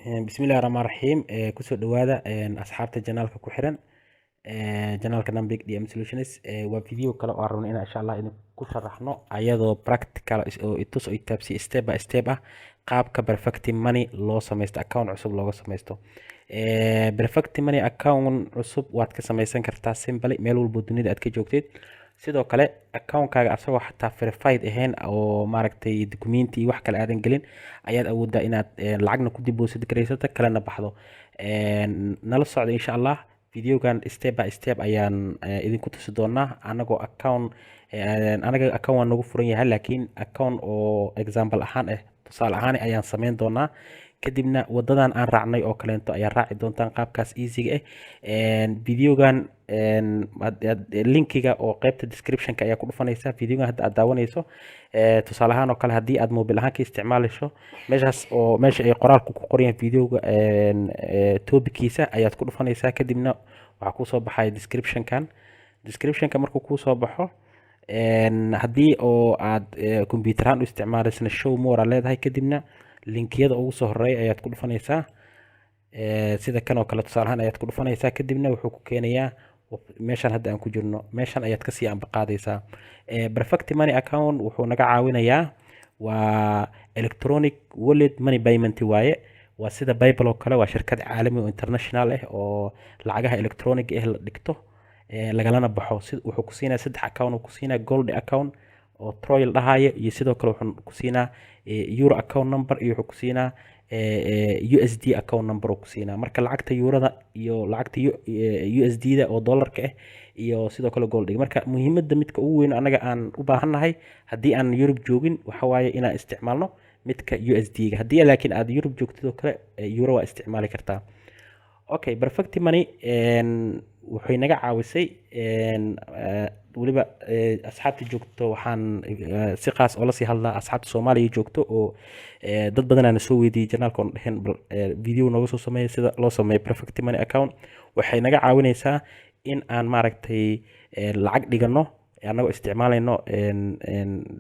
bismillahi raxmaan raxiim kusoo dhawaada asxaabta janaalka ku xiran janaalka Nambik DM Solutions waa video kale oo aan rabno inaan insha Allah idin ku sharaxno ayadoo practical oo itus oo itaabsi step by step ah qaabka perfect money loo samaysto account cusub looga samaysto perfect money account cusub waad ka samaysan kartaa simply meel walba dunida aad ka joogtid sidoo kale account-kaaga asagoo xataa verified ahayn oo maaragtay documenti iyo wax kale aadan gelin ayaad awoodaa inaad lacagna ku deposit garaysato kalena baxdo nala socda insha Allah videogan step by step ayaan idinku tusi doonaa anagoo account anaga account waan nagu furan yahay laakiin account oo example ahaan tusaale ahaan ayaan sameyn doonaa kadibna wadadan aan raacnay oo kaleento ayaa raaci doontaan qaabkaas easy videogan linkiga oo qaybta description-ka ayaa ku dhufanaysa videogan hadda aad daawanayso tusaale ahaan oo kale haddii aad mobile ahaan ka isticmaalayso meesha ay qoraalku ku qoran yahay videoga topikiisa ayaad ku dhufanaysaa kadibna waxaa kusoo baxaya description-ka markuu kusoo baxo haddii oo aad computer ahaan u isticmaalaysana show more aad leedahay kadibna linkiyada ugu soo horeeya ayaad ku dhufanaysaa sida kan oo kale tusaale ahaan ayaad ku dhufanaysaa kadibna wuxuu ku keenayaa meeshan hadda aan ku jirno meeshan ayaad kasii ambaqaadaysaa perfect money account wuxuu naga caawinayaa waa electronic wallet money payment waaye waa sida PayPal oo kale waa shirkad caalami oo international ah oo lacagaha electronic ah la dhigto lagalana baxo wuxuu ku siinaa saddex account uu ku siinaa gold account oo Troil dhahayo iyo sidoo kale wuxuu ku siinaa euro account number iyo wuxuu ku siinaa USD account number uu ku siinaa marka lacagta eurada iyo lacagta USD da oo dollarka ah iyo sidoo kale gold marka muhiimadda midka ugu weyn anaga aan u baahannahay haddii aan Europe joogin waxa waaye inaan isticmaalno midka USD ga haddii laakiin aad Europe joogtid oo kale euro waa isticmaali kartaa okay perfect money waxay naga caawisay waliba asxaabta joogto waxaan si qaas oo la sii hadlaa asxaabta Soomaaliya joogto oo dad badan aan soo weydiiyay janaalka oo dhahan video nooga soo sameeyay sida loo sameeyo perfect money account waxay naga caawinaysaa in aan maaragtay lacag dhigano anagoo isticmaalayno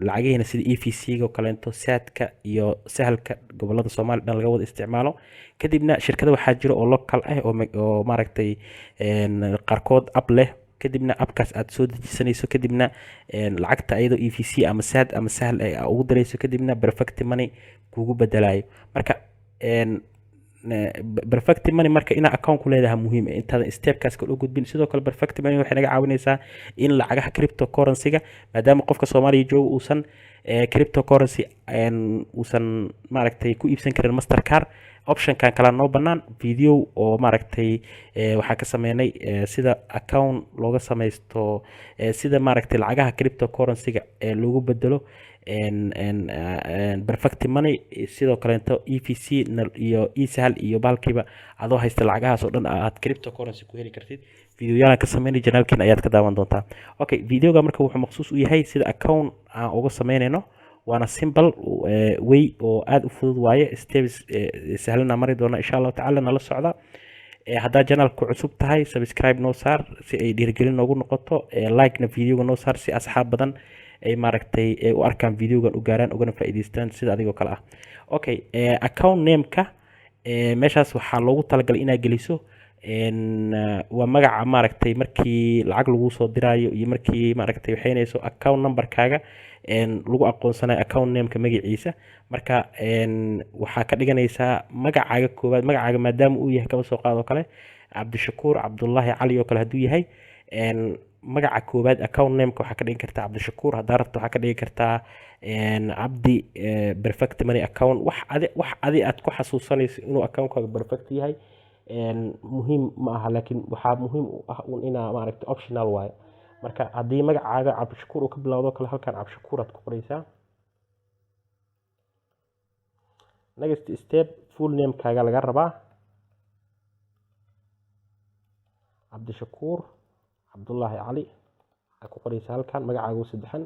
lacageena sida EVC-ga oo kaleento saadka iyo sahalka gobolada Soomaaliya dhan laga wada isticmaalo kadibna shirkado waxaa jira oo local ah oo maaragtay qaarkood app leh kadibna appkaas aad soo dejisanayso kadibna lacagta ayadoo EVC ama saad ama sahal ay ugu darayso kadibna perfect money kugu bedelayo marka perfect money marka ina account ku leedahay muhiim ah inta stepkaas ka gudbin sidoo kale perfect money waxay naga caawinaysaa in lacagaha cryptocurrency-ga maadaama qofka Soomaaliya jooga uusan cryptocurrency uusan maaragtay ku iibsan karin Mastercard option kan kala noo banaan video oo maaragtay waxaa ka sameynay sida account looga samaysto sida maaragtay lacagaha cryptocurrency-ga loogu bedelo perfect money sidoo kale EVC iyo eSahal iyo balkiiba adoo haysta lacagahaas oo dhan aad cryptocurrency ku heli kartid videoyada ka sameynay janaalkiina ayaad ka daawan doontaa okay videoga marka wuxuu maqsuus u yahay sida account aan uga sameynayno waana simple way oo aad u fudud waaye steps sahlana mari doona insha Allah ta'ala nala socda hadda janaalku cusub tahay subscribe noo saar si ay dhiirigelin noogu noqoto like na videoga noo saar si asxaab badan ay maaragtay u arkaan videogan u gaaraan ugana faa'iideystaan sida adigoo kale ah okay account name-ka meeshaas waxaa loogu talagalay inaad geliso waa magaca maaragtay markii lacag lagu soo diraayo iyo markii maaragtay waxaynayso account number-kaaga lagu aqoonsanayo account name-ka magaciisa marka waxaa ka dhiganaysaa magacaaga koowaad magacaaga maadaama uu yahay kaba soo qaado kale Cabdishakuur Cabdullaahi Cali oo kale hadduu yahay magaca koowaad account name-ka waxaa ka dhigi kartaa Cabdishakuur haddaa rabto waxaa ka dhigi kartaa Cabdi perfect money account wax adi aad ku xasuusanayso inuu account-kaaga perfect yahay muhiim ma aha laakiin waxaa muhiim u ah inaa maaragtay optional waaye marka haddii magacaaga Cabdishakuur uu ka bilowdo kale halkan Cabdishakuur aad ku qoraysaa next step full name-kaaga laga rabaa Cabdishakuur Cabdullaahi Cali aad ku qoraysaa halkan magacaaga saddexan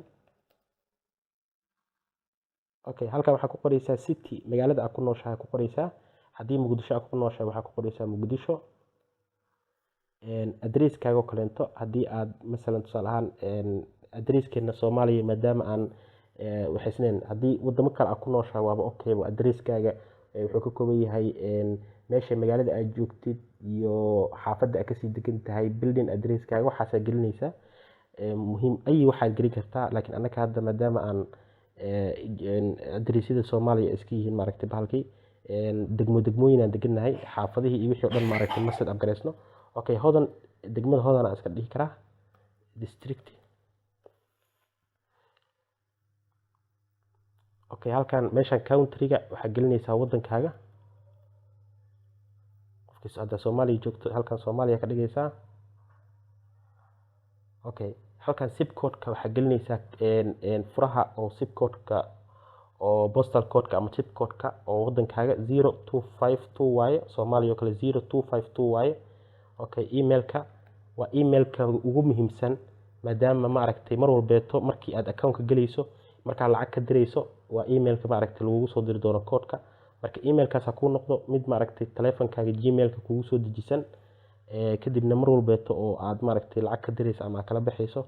okay halkan waxaa ku qoraysaa city magaalada aad ku nooshahay ku qoraysaa haddii Muqdisho aad ku nooshahay waxaa ku qoraysaa Muqdisho address-kaaga kaleento haddii aad masalan tusaale ahaan address-keena Soomaaliya maadaama aan waxaysneen haddii wadamo kale aad ku nooshahay waaba okay address-kaaga wuxuu ka kooban yahay meesha magaalada aad joogtid iyo xaafadda aad kasii degan tahay, building addresskaaga, waxaasaa gelinaysaa. muhiim ay waxaad gelin kartaa, laakiin annaka hadda maadaama aan adresyada Soomaaliya iska yihiin maaragtay bahalkii degmooyin aan degannahay, xaafadihii iyo wixii oo dhan maaragtay ma set up gareysno. Okay, hodan degmada hodan aan iska dhihi karaa district. Okay, halkan meeshan countryga waxaa gelinaysaa wadankaaga. qofkiis hadda Soomaaliya joogto, halkan Soomaaliya ka dhigaysaa. Okay, halkan zip code-ka waxaa gelinaysaa furaha oo zip code-ka oo postal code-ka ama zip code-ka oo wadankaaga 0252 waaye, Soomaaliya oo kale 0252 waaye. Okay, email-ka waa email-ka ugu muhiimsan, maadaama maaragtay mar walbeeto markii aad account-ka gelayso, markaa lacag ka dirayso, waa email-ka maaragtay lagugu soo diri doono code-ka. marka email-kaas ha kuu noqdo mid maaragtay taleefankaaga gmail-ka kugu soo dejisan, kadibna mar walbeeto oo aad maaragtay lacag ka dirayso ama kala baxayso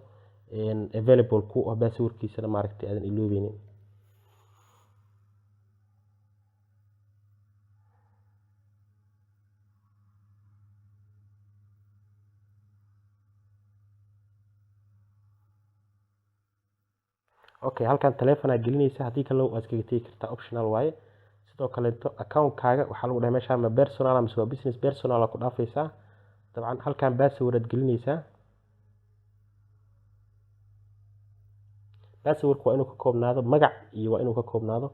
available ku ah, passwordkiisana maaragtay aadan iloobeynin. Okay, halkan taleefon aad gelinaysaa, haddii kale waad iskaga tegi kartaa, optional waaye. sidoo kaleeto account-kaaga waxaa lagu dhahay meeshaan ma personal ama waa business. Personal ku dhaafaysaa. dabcan halkan password aad gelinaysaa. password waa inuu ka koobnaado magac iyo waa inuu ka koobnaado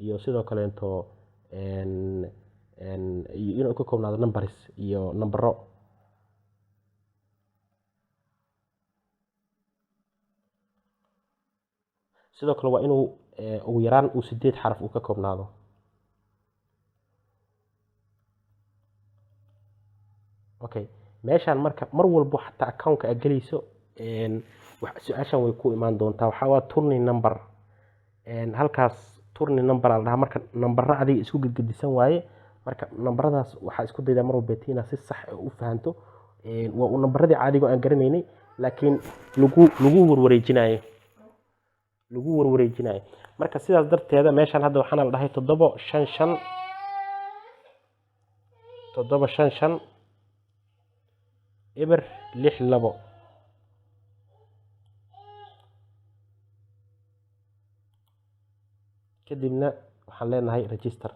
iyo sidoo kaleeto inuu ka koobnaado numbers iyo nambaro. sidoo kale waa inuu ugu yaraan uu 8 xaraf uu ka koobnaado. Okay, meeshaan marka mar walbo xataa account-ka aad gelayso su-aashan way ku imaan doontaa, waxaa waa turning number. halkaas turning number la dhahaa, marka nambaro adiga isku gudguddisan waaye. marka nambaradaas waxaa isku daydaa mar walbeeto inaad si sax u fahanto. waa uu nambaradii caadiga aan garanaynay, laakiin lagu warwareejinayo. marka sidaas darteeda meeshaan hadda waxaana la dhahay 755 eber 62. kadibna waxaan leenahay register.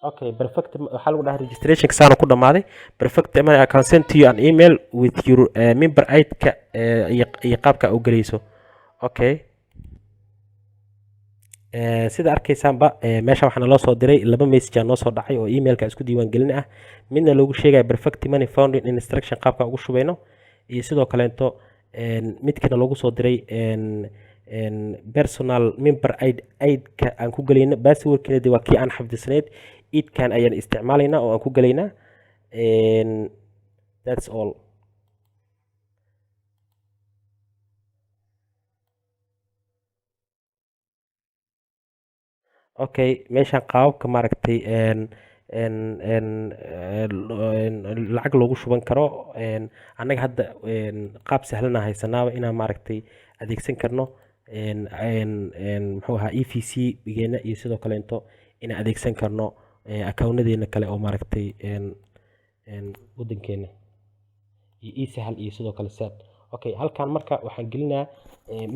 Okay, perfect. waxaa lagu dhahay registration saana ku dhamaaday. perfect. I can send to you an email with your member ID-ka iyo qaabka u galayso. Okay, sida arkaysaanba meesha waxaana loo soo diray 2 message noo soo dhacay oo email-ka isku diiwaan gelin ah. midna loogu sheegay perfect money founding instruction qaabka ugu shubayno, iyo sidoo kaleeto midkana loogu soo diray personal member ID-ka aan ku galayna. password-keeda waa kii aan xafdisnayd. idkan ayaan isticmaalaynaa oo aan ku galaynaa. that's all. Okay, meeshaan qaababka maaragtay lacag loogu shuban karo, annaga hadda qaab sahlan aan haysanaaba inaan maaragtay adeegsan karno muxuu ahaa EVC bigeena, iyo sidoo kaleeto inaan adeegsan karno account-nadeena kale oo maaragtay wadankeena iyo e-sahal iyo sidoo kale sad. Okay, halkan marka waxaan gelinaa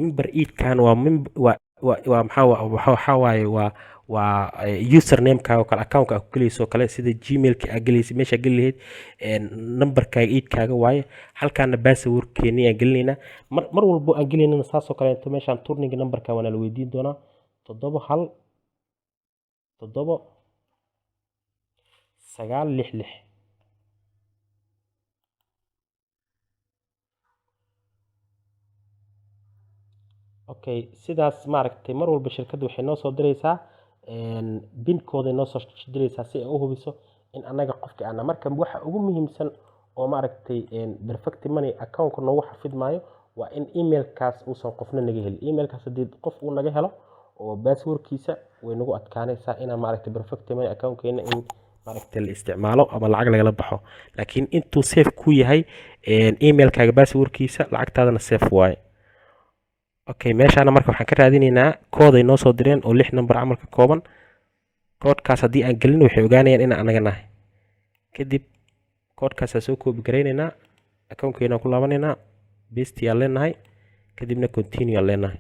member ID-kan waa maxaa waaye waa username-ka oo kale, account-ka aad ku galayso kale, sida gmail-ka aad galayso meesha geli lahayd number-kaaga ID-kaaga waaye. halkaana password-keeni aan gelinaynaa. mar walbo aan gelaynana saas oo kaleeto meeshaan turning number-ka waana la weydiin doonaa 717 966. Okay, sidaas maaragtay mar walba shirkaddu waxay noo soo diraysaa binkooda noo soo diraysaa si ay u hubiso in annaga qofka aan marka waxa ugu muhiimsan oo maaragtay perfect money account-ka noogu xafidmaayo waa in email-kaas uusan qofna naga helin. email-kaas haddii qof uu naga helo oo password-kiisa way nagu adkaanaysaa inaan maaragtay perfect money account-keena in maaragtay la isticmaalo ama lacag lagala baxo, laakiin intuu safe ku yahay emailkaaga passwordkiisa lacagtaadana safe waaye. okay, meeshaana marka waxaan ka raadineynaa kooday noo soo direen oo 6 number camal ka kooban. koodkaas haddii aan gelin waxay ogaanayaan inaan anaga nahay. kadib koodkaasaan soo koobi garaynaynaa, accountkeena ku laabanaynaa, paste aan leenahay, kadibna continue aan leenahay.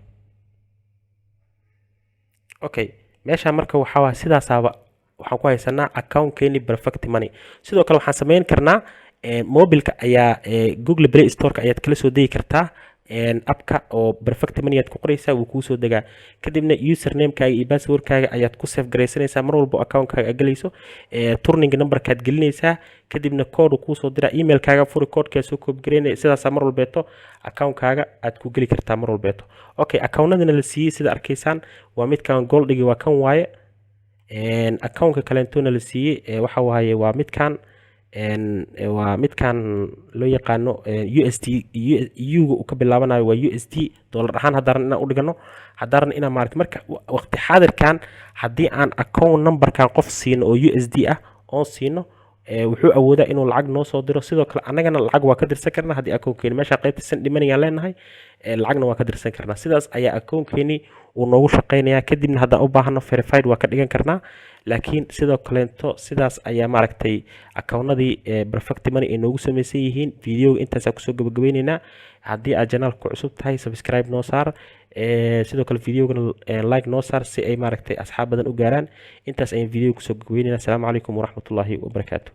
okay, meeshaan marka waxaa waa sidaasaaba waxaan ku haysanaa accountkeeni perfect money. sidoo kale waxaan samayn karnaa mobilka ayaa Google Play Store ayaad kala soo degi kartaa appka oo perfect money aad ku qoraysaa, wuu kuu soo degaa. kadibna usernamekaaga iyo passwordkaaga ayaad ku save garaysanaysaa mar walbo accountkaaga aad galayso, turning numberkaad gelinaysaa, kadibna code kuu soo diraa, emailkaaga furi, codekaad soo koobi garaynaya, sidaasaa mar walbeeto accountkaaga aad ku geli kartaa mar walbeeto. okay, accountadana la siiyey sida arkaysaan waa midkan goldigi waa kan waaye. accountka kaleentona la siiyey waxa waaye waa midkan loo yaqaano USD U-ga uu ka bilaabanayo waa USD dollar ahaan haddaaran inaan u dhigano, haddaaran inaan maaragtay marka waqti xaadirkan haddii aan account numberkan qof siino oo USD ah oon siino wuxuu awoodaa inuu lacag noo soo diro. sidoo kale annagana lacag waa ka dirsan karnaa haddii accountkeeni meesha qaybta send money aan leenahay, lacagna waa ka dirsan karnaa. sidaas ayaa accountkeeni uu noogu shaqaynayaa. kadibna haddaan u baahano verified waa ka dhigan karnaa, laakiin sidoo kaleento sidaas ayaa maaragtay accountadii perfect money ay noogu samaysan yihiin. videoga intaasaa kusoo gabagabeyneynaa. haddii aad janaalka ku cusub tahay subscribe noo saar, sidoo kale videogana like noo saar si ay maaragtay asxaab badan u gaaraan. intaas ayaan videoga kusoo gabagabeyneynaa. asalaamu calaykum waraxmatullaahi wabarakaatu.